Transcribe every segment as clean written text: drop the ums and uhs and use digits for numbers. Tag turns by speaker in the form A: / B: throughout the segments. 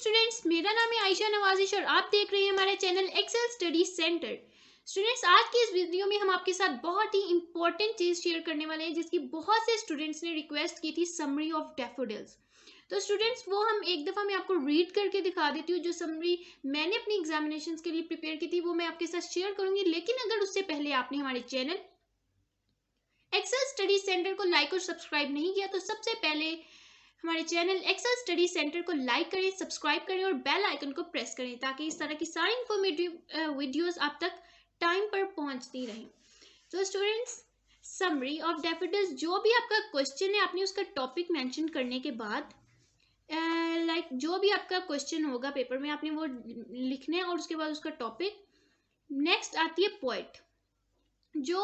A: Students, मेरा नाम है आयशा नवाजिश और आप देख रहे हैं हमारे channel Excel Study Centre. Students, आज की इस वीडियो में हम आपके साथ बहुत ही इंपॉर्टेंट चीज़ शेयर करने वाले हैं जिसकी बहुत से स्टूडेंट्स ने रिक्वेस्ट की थी, समरी ऑफ डैफोडिल्स। तो स्टूडेंट्स, वो हम एक दफ़ा मैं आपको रीड करके दिखा देती हूँ। जो समरी मैंने अपनी एग्जामिनेशन के लिए प्रिपेयर की थी वो मैं आपके साथ शेयर करूँगी, लेकिन अगर उससे पहले आपने हमारे चैनल एक्सेल स्टडी सेंटर को लाइक और सब्सक्राइब नहीं किया तो सबसे पहले हमारे चैनल एक्सेल स्टडी सेंटर को लाइक करें, सब्सक्राइब करें और बेल आइकन को प्रेस करें ताकि इस तरह की सारी इंफॉर्मेटिव वीडियोस आप तक टाइम पर पहुंचती रहें। तो स्टूडेंट्स, समरी ऑफ डैफोडिल्स, जो भी आपका क्वेश्चन है आपने उसका टॉपिक मेंशन करने के बाद जो भी आपका क्वेश्चन होगा पेपर में आपने वो लिखना है और उसके बाद उसका टॉपिक। नेक्स्ट आती है पोएट। जो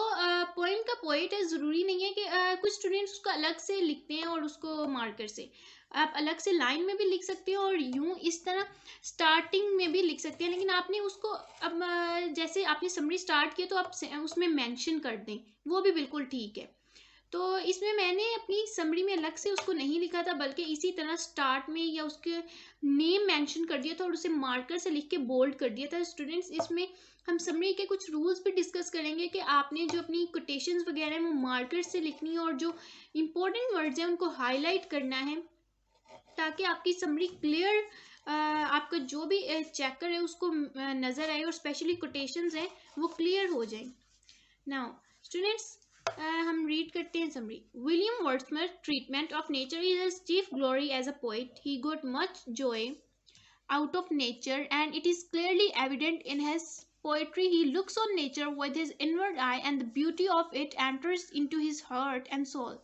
A: पोएम का पोएट है, ज़रूरी नहीं है कि कुछ स्टूडेंट्स उसको अलग से लिखते हैं और उसको मार्कर से आप अलग से लाइन में भी लिख सकते हो और यूं इस तरह स्टार्टिंग में भी लिख सकते हैं, लेकिन आपने उसको अब जैसे आपने समरी स्टार्ट किया तो आप उसमें मेंशन कर दें, वो भी बिल्कुल ठीक है। तो इसमें मैंने अपनी समरी में अलग से उसको नहीं लिखा था, बल्कि इसी तरह स्टार्ट में या उसके नेम मेंशन कर दिया था और उसे मार्कर से लिख के बोल्ड कर दिया था। स्टूडेंट्स, इसमें हम समरी के कुछ रूल्स भी डिस्कस करेंगे कि आपने जो अपनी कोटेशंस वगैरह हैं वो मार्कर से लिखनी है और जो इंपॉर्टेंट वर्ड्स हैं उनको हाईलाइट करना है ताकि आपकी समरी क्लियर आपका जो भी चेकर है उसको नज़र आए और स्पेशली कोटेशंस हैं वो क्लियर हो जाए। नाउ स्टूडेंट्स, हम रीड करते हैं summary. William Wordsworth treatment of nature is his chief glory as a poet. He got much joy out of nature, and it is clearly evident in his poetry. He looks on nature with his inward eye, and the beauty of it enters into his heart and soul.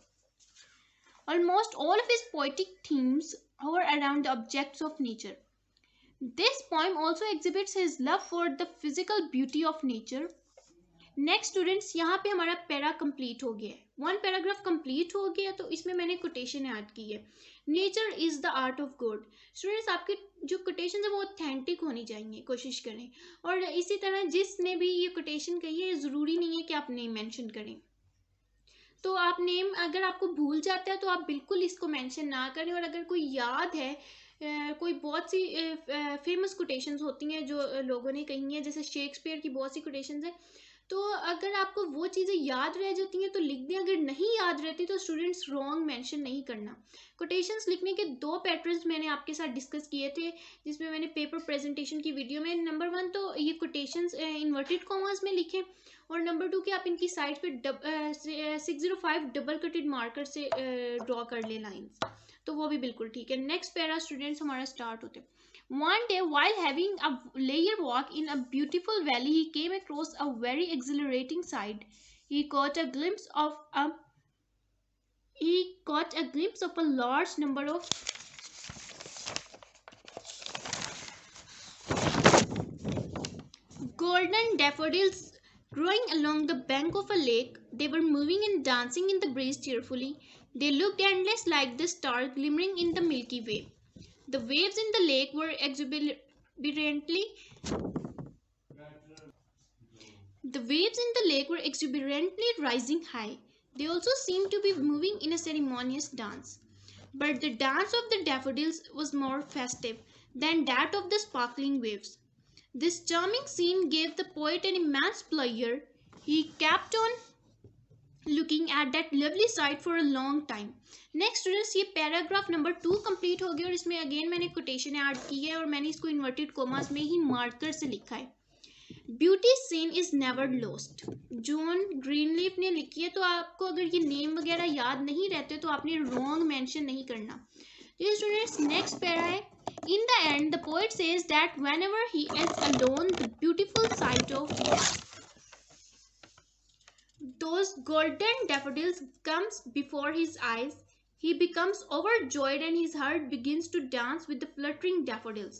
A: Almost all of his poetic themes hover around the objects of nature. This poem also exhibits his love for the physical beauty of nature. Next students, यहाँ पे हमारा para complete हो गया है, one paragraph complete हो गया, तो इसमें मैंने कोटेशन ऐड की है। Nature is the art of God. Students, आपके जो कोटेशन है वो ऑथेंटिक होनी चाहिए, कोशिश करें। और इसी तरह जिसने भी ये कोटेशन कही है ज़रूरी नहीं है कि आप नेम मेंशन करें, तो आप नेम अगर आपको भूल जाता है तो आप बिल्कुल इसको मेंशन ना करें। और अगर कोई याद है कोई बहुत सी फेमस कोटेशंस होती हैं जो लोगों ने कही हैं, जैसे शेक्सपियर की बहुत सी कोटेशंस हैं, तो अगर आपको वो चीज़ें याद रह जाती हैं तो लिख दें। अगर नहीं याद रहती तो स्टूडेंट्स रॉन्ग मेंशन नहीं करना। कोटेशंस लिखने के दो पैटर्न्स मैंने आपके साथ डिस्कस किए थे जिसमें मैंने पेपर प्रेजेंटेशन की वीडियो में, नंबर 1 तो ये कोटेशंस इन्वर्टेड कॉमास में लिखें, और नंबर 2 कि आप इनकी साइड पे 605 डबल कटेड मार्कर से ड्रॉ कर ले लाइंस, तो वो भी बिल्कुल ठीक है। नेक्स्ट पैरा स्टूडेंट्स हमारा स्टार्ट होते हैं। One day, while having a leisure walk in a beautiful valley, he came across a very exhilarating sight. He caught a glimpse of a large number of golden daffodils growing along the bank of a lake. They were moving and dancing in the breeze cheerfully. They looked endless like the stars glimmering in the Milky Way. The waves in the lake were exuberantly rising high. They also seemed to be moving in a ceremonious dance. But the dance of the daffodils was more festive than that of the sparkling waves. This charming scene gave the poet an immense pleasure. He kept on looking at that lovely sight for a long time. Next students, ये paragraph number 2 complete हो गया और इसमें again मैंने quotation add की है और मैंने इसको इन्वर्टेड कोमास में ही मार्कर से लिखा है। Beauty seen is never lost, John Greenleaf ने लिखी है। तो आपको अगर ये नेम वगैरह याद नहीं रहते तो आपने रॉन्ग मेंशन नहीं करना। ये स्टूडेंट्स, नेक्स्ट पैरा है। In the end the poet says that whenever he is alone the beautiful sight of those golden daffodils comes before his eyes. He becomes overjoyed and his heart begins to dance with the fluttering daffodils.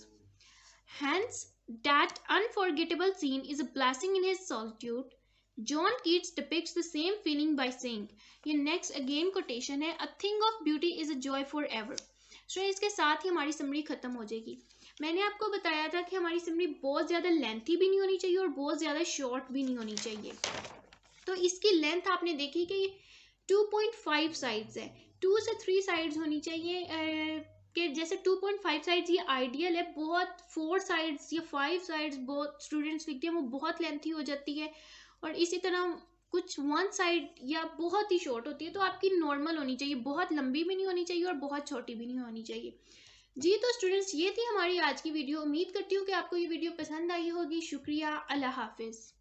A: Hence, that unforgettable scene is a blessing in his solitude. John Keats depicts the same feeling by saying, ये next again quotation है, a thing of beauty is a joy forever. So इसके साथ ही हमारी summary खत्म हो जाएगी। मैंने आपको बताया था कि हमारी समरी बहुत ज़्यादा लेंथी भी नहीं होनी चाहिए और बहुत ज़्यादा शॉर्ट भी नहीं होनी चाहिए। तो इसकी लेंथ आपने देखी कि 2.5 साइड्स है, 2 से 3 साइड्स होनी चाहिए कि जैसे 2.5 साइड्स ये आइडियल है, बहुत 4 साइड्स या 5 साइड्स बहुत स्टूडेंट्स लिखते हैं, वो बहुत लेंथी हो जाती है। और इसी तरह कुछ 1 साइड या बहुत ही शॉर्ट होती है, तो आपकी नॉर्मल होनी चाहिए, बहुत लंबी भी नहीं होनी चाहिए और बहुत छोटी भी नहीं होनी चाहिए। जी तो स्टूडेंट्स, ये थी हमारी आज की वीडियो। उम्मीद करती हूँ कि आपको ये वीडियो पसंद आई होगी। शुक्रिया, अल्लाह हाफिज़।